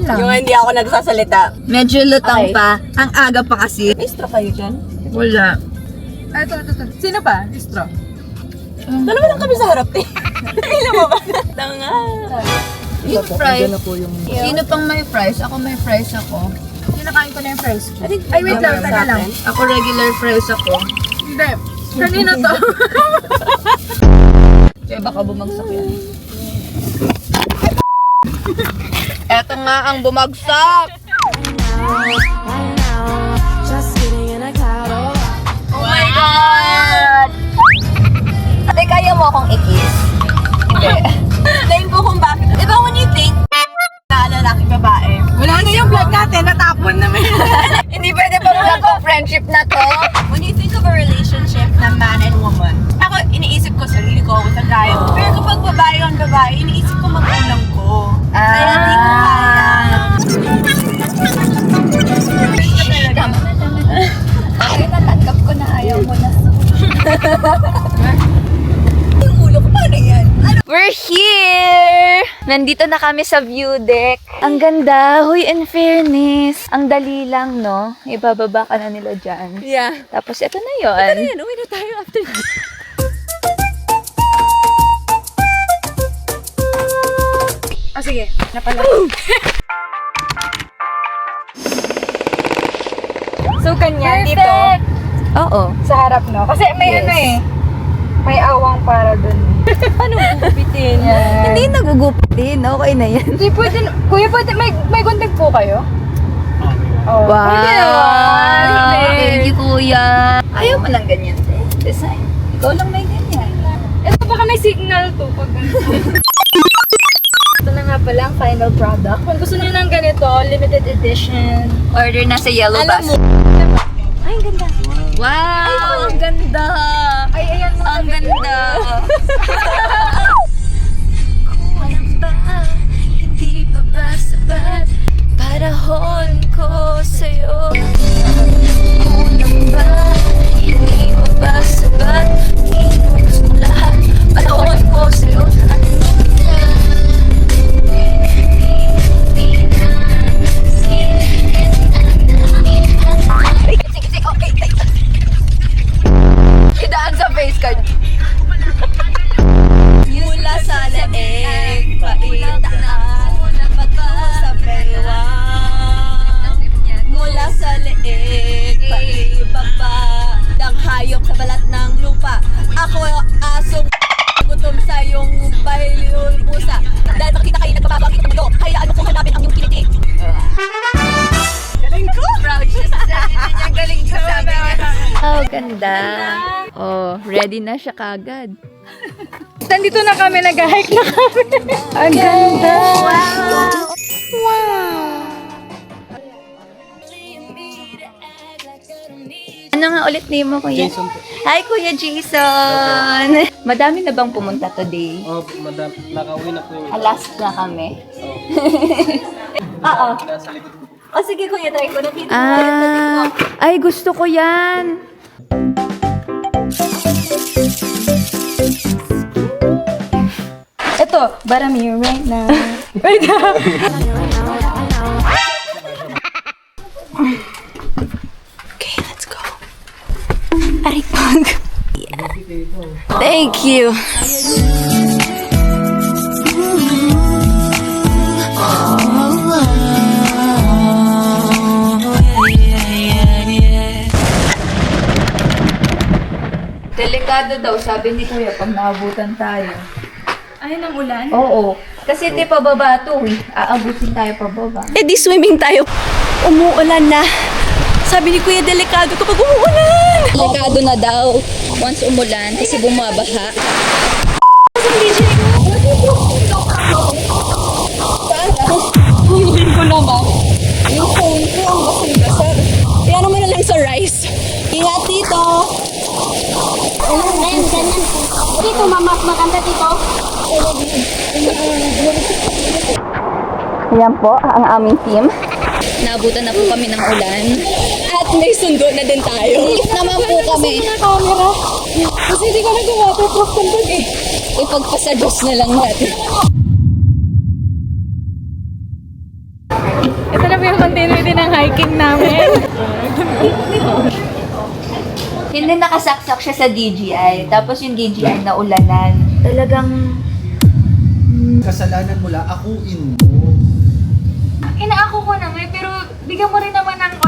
lang. Yung hindi ako nagsasalita. Medyo lutang Okay. pa. Ang aga pa kasi. May straw kayo dyan? Wala. Ito. Sino ba? Distro. Dalawa lang kami sa harap eh. Pila mo ba? Tanga. Yung fries. Sino pang may fries? Ako may fries ako. Kinakain ko na yung fries. Ay, wait lang, taga lang. Ako regular fries ako. Hindi. Kanina to. Kaya baka bumagsak yan. Eto nga ang bumagsak! Oh my God! Ate, kaya mo akong i-kiss? Hindi. Explain ko kung bakit. Di ba when you think na lalaki babae? Wala na yung vlog natin, natapon namin. Hindi pwede pa muna ko friendship na to. When you think of a relationship na man and woman, ako iniisip ko sarili ko with a guy. Pero kapag babae on babae, iniisip ko magulang ko. Kaya di ko kaya. Okay, natanggap ko na ayaw mo na. Yung ulo ko, paano yan? We're here! Nandito na kami sa view deck. Ang ganda. Huy, in fairness. Ang dali lang, no? Ibababa ka na nila dyan. Yeah. Tapos, ito na yun. Ayan, uwi na tayo after this. Sige, napala. So, kanya dito, Oo. sa harap, no? Kasi may Yes. may awang para dun. Paano gugupitin? Hindi nagugupitin. Okay na yan. Hindi pwede, kuya, may gunting po kayo? Oh, Wow! pwede naman. Thank you, kuya. Ayaw mo lang ganyan, te. Design. Ikaw lang may ganyan. Ito baka may signal to pag ito na nga pala ang final product. Kung gusto niyo ng ganito, limited edition. Order na sa Yellow Alam Bus. mo, ay, ang ganda. Wow! Ang ganda! Ay, ayan mo. Ang ganda! Kulang ba? Hindi pa ba sapat? Panahon ko sa'yo. Kulang ba? Hindi pa ba sapat? Iubos mo lahat. Panahon ko sa'yo. Idaan sa face card. Mula sa leeg, paitaan, sa bewang. Mula sa leeg, paibaba, dang hayop sa balat ng lupa. Ako asong gutom sa iyong bahiliul pusa. Dahil makita kayo nagbababangkit ng mundo, hayaan mo kong hanapin ang iyong kiliti. Galing ko! Proud siya sa sarili niya. Galing ko sabi niya. Oh, ganda. Oh, ready na siya kagad. Nandito na kami, nag-hike na kami. Ang ganda. Ano nga ulit name mo, kuya? Jason po. Hi, Kuya Jason! Madami na bang pumunta today? Oh, madam, nakauwi na po yung Last na kami. Oo. nasa likod ko. O sige kuya, try ko. Nakita ko ulit na TikTok. Ay, gusto ko yan! Ito, Baramir right now. Okay, let's go. Aripag. Yeah. Thank you. Delikado daw, sabi ni Kuya, pag naabutan tayo. Ay, ng ulan? Oo. Kasi di pababa to eh. Aabutin tayo pababa. Eh di swimming tayo. Umuulan na. Sabi ni Kuya, delikado kapag umuulan. Delikado na daw. Once umulan, kasi bumabaha. Huliin ko naman. Yung phone ko ang basang-basar. Iyan mo na lang sa rice. Ingat dito. Ayan, ganyan. Dito, mama, maganda dito. Ayan po, ang aming team. Naabutan na po kami ng ulan. At may sundo na din tayo. Safe naman po kami. Camera. Kasi hindi ko nag-waterproof ng bag eh. Ipagpasadyos na lang natin. hiking namin. Hindi nakasaksak siya sa DJI. Tapos yung DJI na ulanan. Talagang Kasalanan mo lang, akuin mo. Inaako ko naman, pero bigyan mo rin naman ng